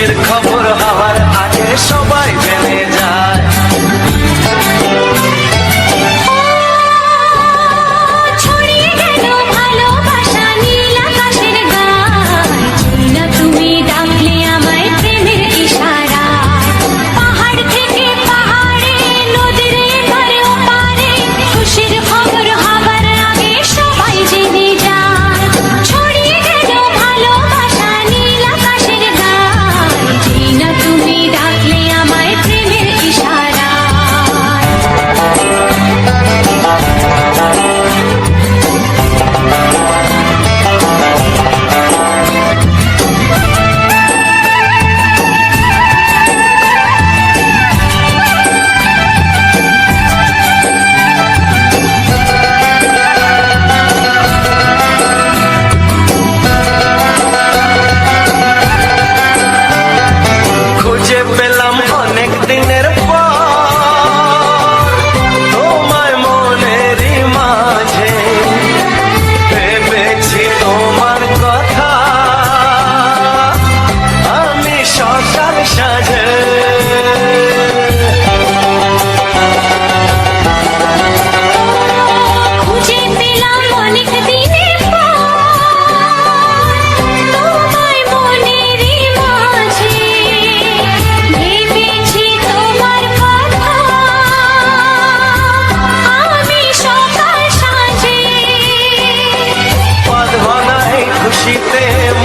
খুশির খবর হওয়ার আগে সবাই জেনে যায়।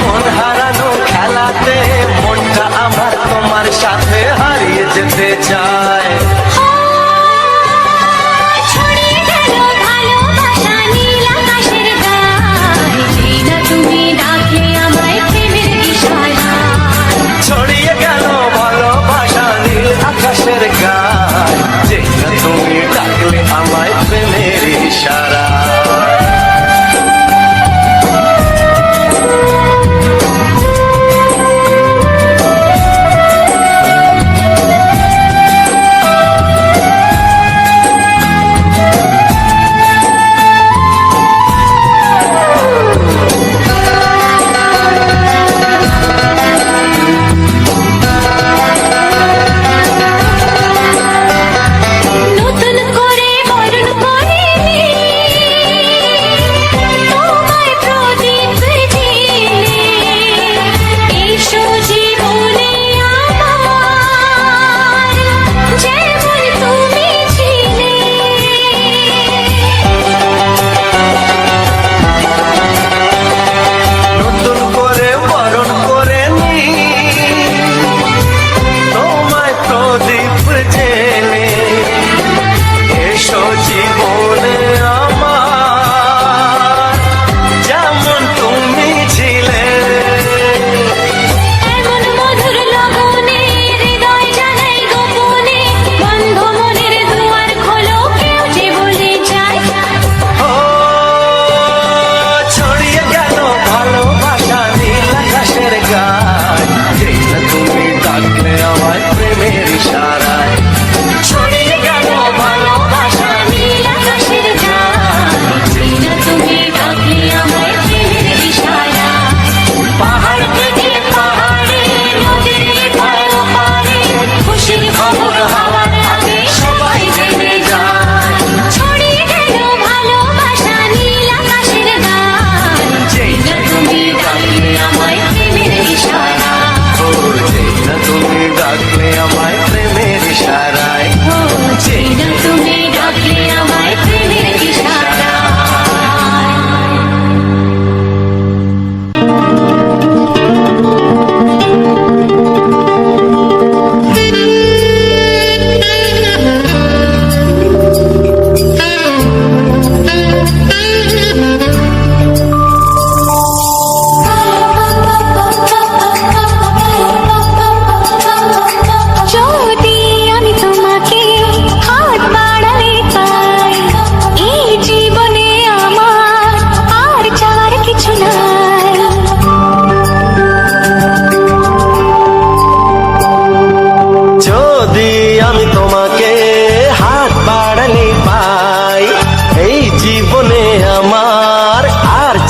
মন হারানো খেলাতে মনটা আমার তোমার সাথে হারিয়ে যেতে চায়। ছড়িয়ে গেল ভালোবাসা নীল আকাশের গায়, যেটা তুমি ডাকলে আমায় প্রেমের ইশারা।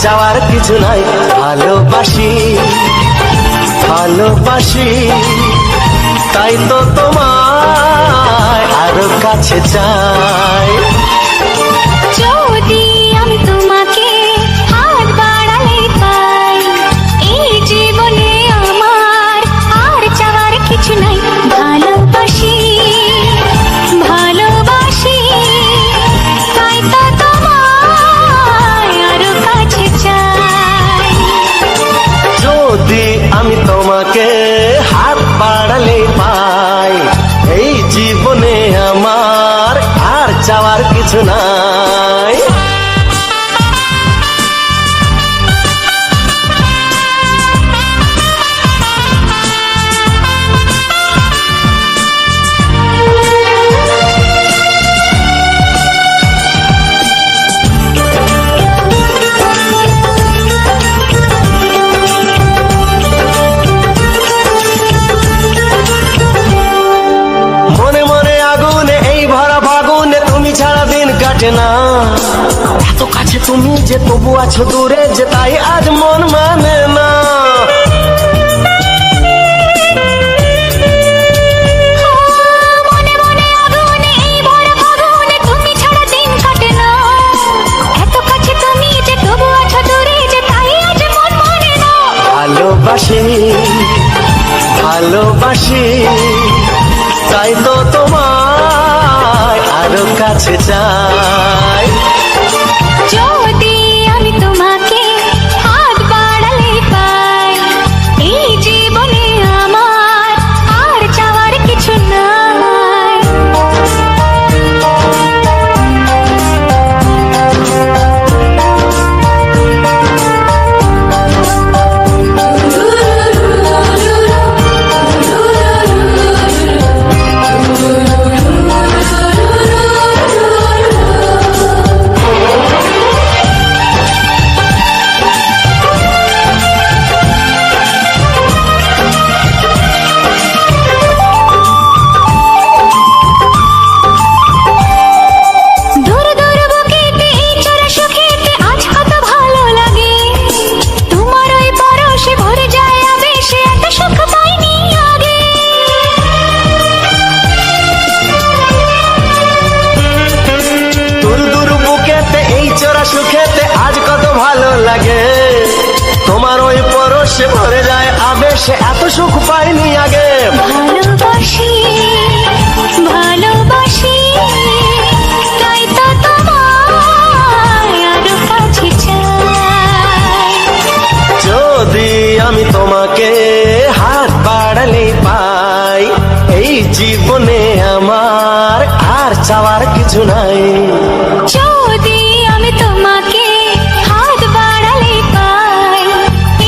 চাওয়ার কিছু নাই, ভালোবাসি ভালোবাসি, তাই তো তোমায় আরো কাছে চাই। যদি আমি তোমাকে হাত বাড়ালে পাই, এই জীবনে আমার আর চাওয়ার কিছু নাই। ভালোবাসি, ভালোবাসি, তাই তো তোমায় আরো কাছে চাই। যদি আমি তোমাকে হাত বাড়ালে পাই, এই জীবনে আমার আর চাওয়ার কিছু নাই। মনে মনে আগুনে এই ভরা ফাগুনে তুমি ছাড়া দিন কাটে না। এত কাছে তুমি যে তবু আছো দূরে, যে তাই আজ মন মানে না। মনে মনে আগুনে এই ভরা ফাগুনে তুমি ছাড়া দিন কাটে না। এত কাছে তুমি যে তবু আছো দূরে, যে তাই আজ মন মানে না। ভালোবাসি, ভালোবাসি, তাই তো তোমায় আরো কাছে চাই। যদি আমি তোমাকে হাত বাড়ালে পাই, এই জীবনে আমার আর চাওয়ার কিছু নাই। দূর দূর বুকেতে এই চোরা সুখেতে আজ কত ভালো লাগে। তোমার ওই পরশে ভরে যায় আবেশে, এত সুখ পাইনি আগে। দূর দূর বুকেতে এই চোরা সুখেতে আজ কত ভালো লাগে। তোমার ওই পরশে ভরে যায় আবেশে, এত সুখ পাইনি আগে। ভালোবাসি, ভালোবাসি, তাই তো তোমায় আরো কাছে চাই। যদি আমি তোমাকে হাত বাড়ালে পাই, এই জীবনে আমার আর চাওয়ার কিছু নাই। যদি আমি তোমাকে হাত বাড়ালে পাই,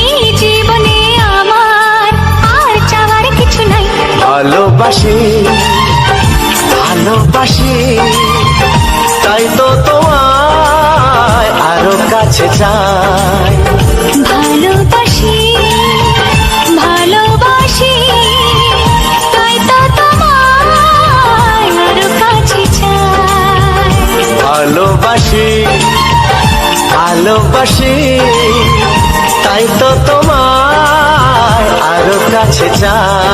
এই জীবনে আমার আর চাওয়ার কিছু নাই। ভালোবাসি, ভালোবাসি, তাই তো তোমায় আরো কাছে চাই। ভালোবাসি, ভালোবাসি, তাই তো তোমায় আরো কাছে চাই। ভালোবাসি, ভালোবাসি, তাই তো তোমায় আরো কাছে চাই।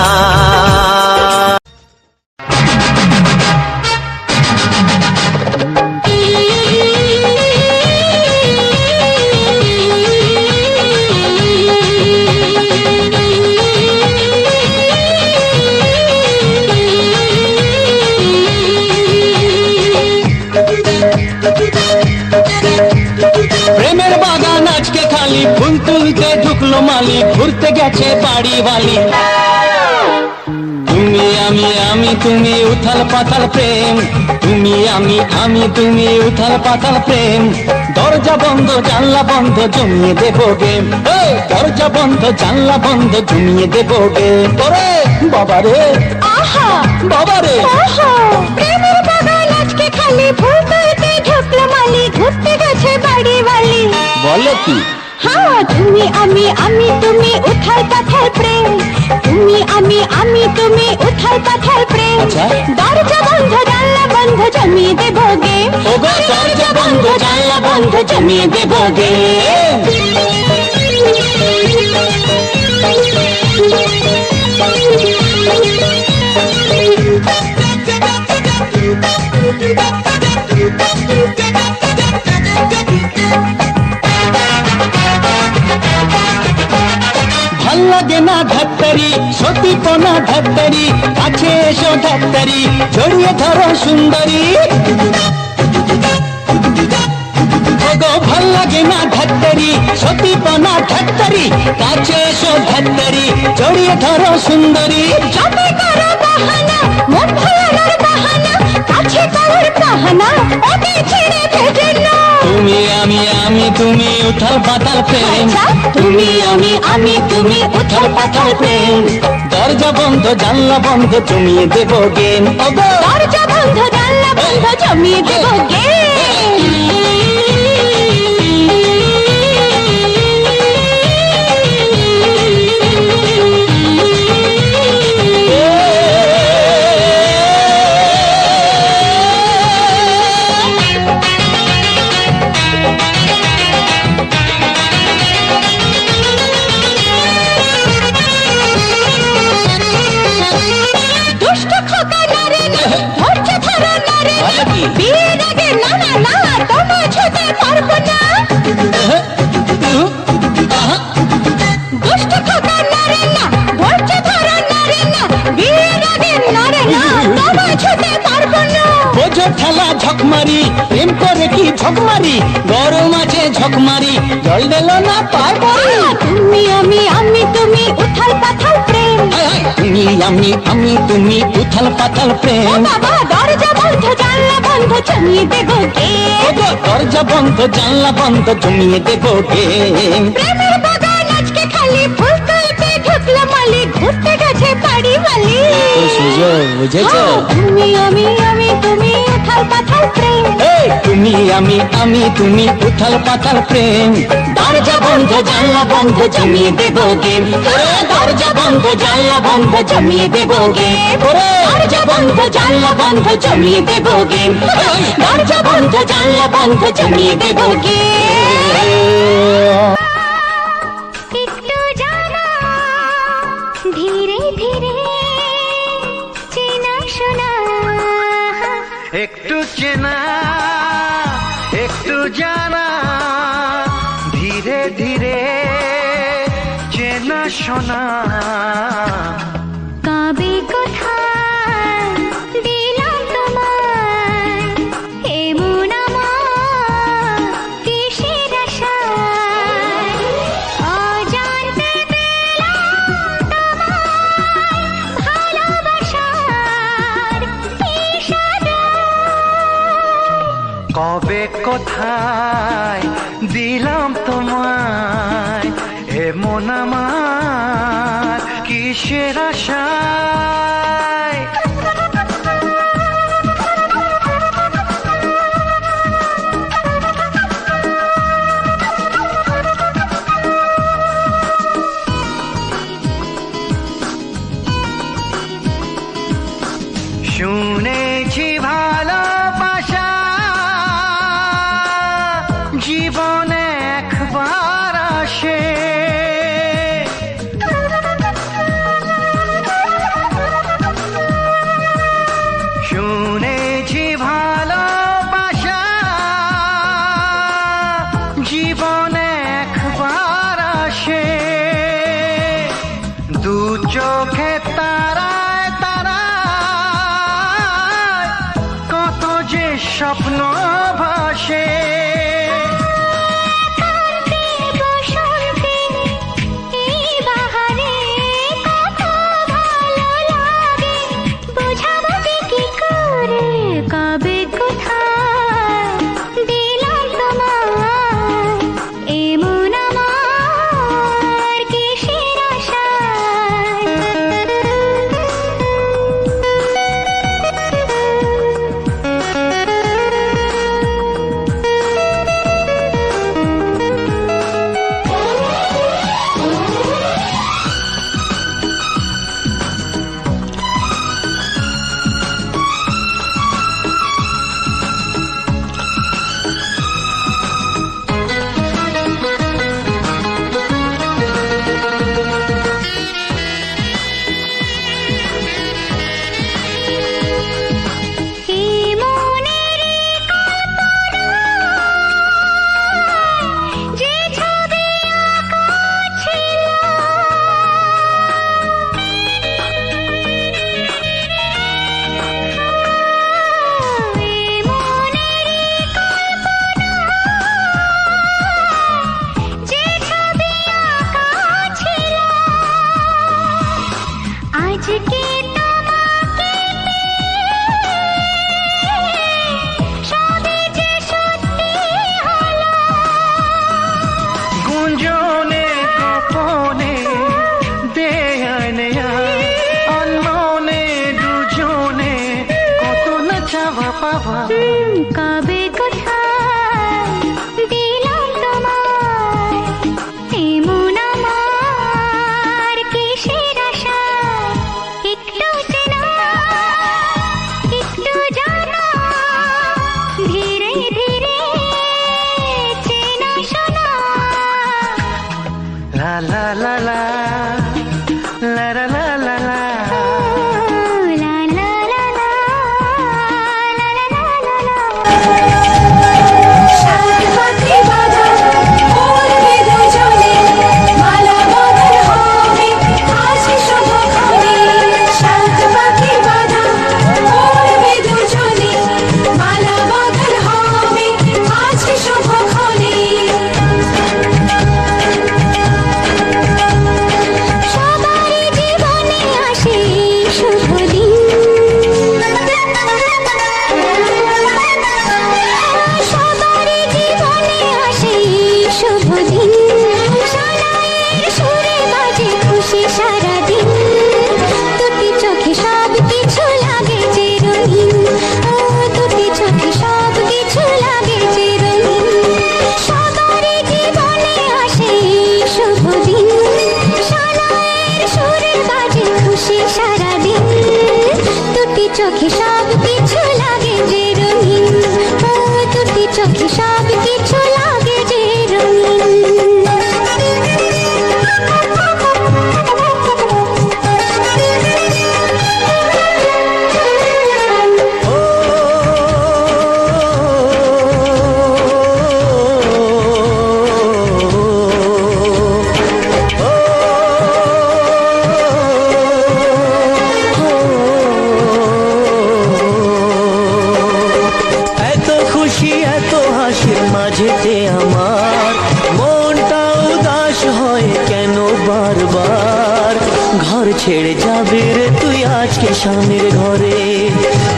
প্রেমের বাগান আজকে খালি, ফুল তুলতে ঢুকলো মালি, ঘুরতে গেছে বাড়ি বালি। তুমি আমি আমি তুমি উথাল পাথাল প্রেম, তুমি আমি আমি তুমি উথাল পাথাল প্রেম। দরজা বন্ধ জানলা বন্ধ জমিয়ে দেবো গেম, দরজা বন্ধ জানলা বন্ধ জমিয়ে দেবো গেম। ওরে বাবারে, আহা, বাবারে, আহা, প্রেমের বাগান আজকে খালি, ফুল তুলতে ঢুকলো মালি, ঘুরতে গেছে বাড়ি বালি। বলো কি? হ্যাঁ, তুমি আমি আমি তুমি উথাল পাথাল প্রেম, তুমি আমি আমি তুমি উথাল পাথাল প্রেম। আচ্ছা। দরজা বন্ধ জানলা বন্ধ জমিয়ে দেবো গেম, ওগো দরজা বন্ধ জানলা বন্ধ জমিয়ে দেবো গেম। না ধাত্তারি, সতীপনা ধাত্তারি, কাছে এসো ধাত্তারি, জড়িয়ে ধরো সুন্দরী। ওগো ভাল লাগে না ধাত্তারি, সতীপনা ধাত্তারি, কাছে এসো ধাত্তারি, জড়িয়ে ধরো সুন্দরী। যতই করো বাহানা, মন ভোলানোর বাহানা, কাছে করার বাহানা, ওকে ছেড়ে ভেজে না। তুমি আমি তুমি উথাল পাতাল প্রেম, আচ্ছা। তুমি আমি তুমি উথাল পাতাল প্রেম। দরজা বন্ধ জানলা বন্ধ জমিয়ে দেব গেম। ওগো দরজা বন্ধ, জানলা বন্ধ, জমিয়ে দেব গে। দুষ্ট খোকা নারে না, ধৈর্য ধরো নারে না, বলো কি? বিয়ের আগে না না না, তোমা ছুতে পারবো না। দুষ্ট খোকা নারে না, ধৈর্য ধরো নারে না, বিয়ের আগে নারে না, তোমা ছুতে পারবো না। বোঝো ঠেলা ঝকমারি, প্রেম করে কি ঝকমারি, গরম আছে ঝকমারি, জল দিল না পারবো। তুমি আমি তুমি উথাল পাথাল প্রেম। তুমি আমি তুমি উথাল পাতাল ও প্রেম। বাবা, দরজা বন্ধ, জানলা বন্ধ, জমিয়ে দেব গে। ওগো দরজা বন্ধ জানলা বন্ধ জমিয়ে দেব গেম। প্রেমের বাগান আজকে খালি, ফুল তুলতে ঢুকলো মালি, ঘুরতে গেছে বাড়ি মালি। তো সুযোগ বুঝেছো? তুমি আমি তুমি উথাল পাথাল প্রেম। এই তুমি আমি তুমি উথাল পাতাল প্রেম। দরজা বন্ধ জানলা বন্ধ জমিয়ে দেব গেম। দরজা বন্ধ জানলা বন্ধ জমিয়ে দেব গেম। দরজা বন্ধ জানলা বন্ধ জমিয়ে দেব গেম। দরজা বন্ধ জানলা বন্ধ জমিয়ে দেব গেম। একটু জানা, ধীরে ধীরে চেনা শোনা, একটু চেনা একটু জানা, ধীরে ধীরে চেনা শোনা। কবে কোথায় দিলাম তোমায় এমন আমার কিসের আশায়, অজান্তে পেলাম তোমায় ভালোবাসার ইশারায়। কবে কোথায় দিলাম তোমায় এমন আমার কিসের আশায়। শুনেছি ভালোবাসা জীবনে একবার আসে, শুনেছি ভালোবাসা জীবনে একবার আসে, দু চোখে তারায় তারায় কত যে স্বপ্ন ভাসে। বসন্তে এই বাহারে কত ভালো লাগে, বোঝাবো কি করে, কবে কোথায় দিলাম তোমায় এমন আমার কিসের আশায়। আজকে তোমাকে সবই যে সত্যি হলো। গুঞ্জনে গোপনে দেয় নেয় অনমনে দুজনে কত না চাওয়া পাওয়া। কবে কোথায় দিলাম তোমায় এমন আমার কিসের আশা। একটু চেনা একটু জানা ধীরে ধীরে চেনা শোনা। লা লা লা লা লা লা লা লা লা। লা লা লা লা লা লা লা লা লা। সাত পাখি বাঁধা উড়বে দুজনে, মালা বদল হবে আজ শুভক্ষণে। সাত পাখি বাঁধা উড়বে দুজনে, মালা বদল হবে আজ শুভক্ষণে। সবারই জীবনে আসে শুভ দিন। সবারই জীবনে আসে শুভ দিন। সানাইয়ের সুরে বাজে খুশি সারাদিন। দুটি চোখে সব কিছু লাগে যে রঙিন। দুটি চোখে সব কিছু লাগে যে রঙিন। সবারই জীবনে আসে শুভ দিন। সানাইয়ের সুরে বাজে খুশি সারাদিন। দুটি চোখে সব কিছু লাগে যে রঙিন। দুটি চোখে সব কিছু লাগে যে রঙিন। এত খুশি এত হাসির মাঝেতে আমার মনটা উদাস হয় কেন বারবার। ঘর ছেড়ে যাবে রে তুই আজকে স্বামীর ঘরে,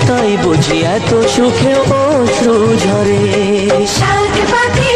তাই বুঝি এত সুখে অশ্রু ঝরে। সাত পাখি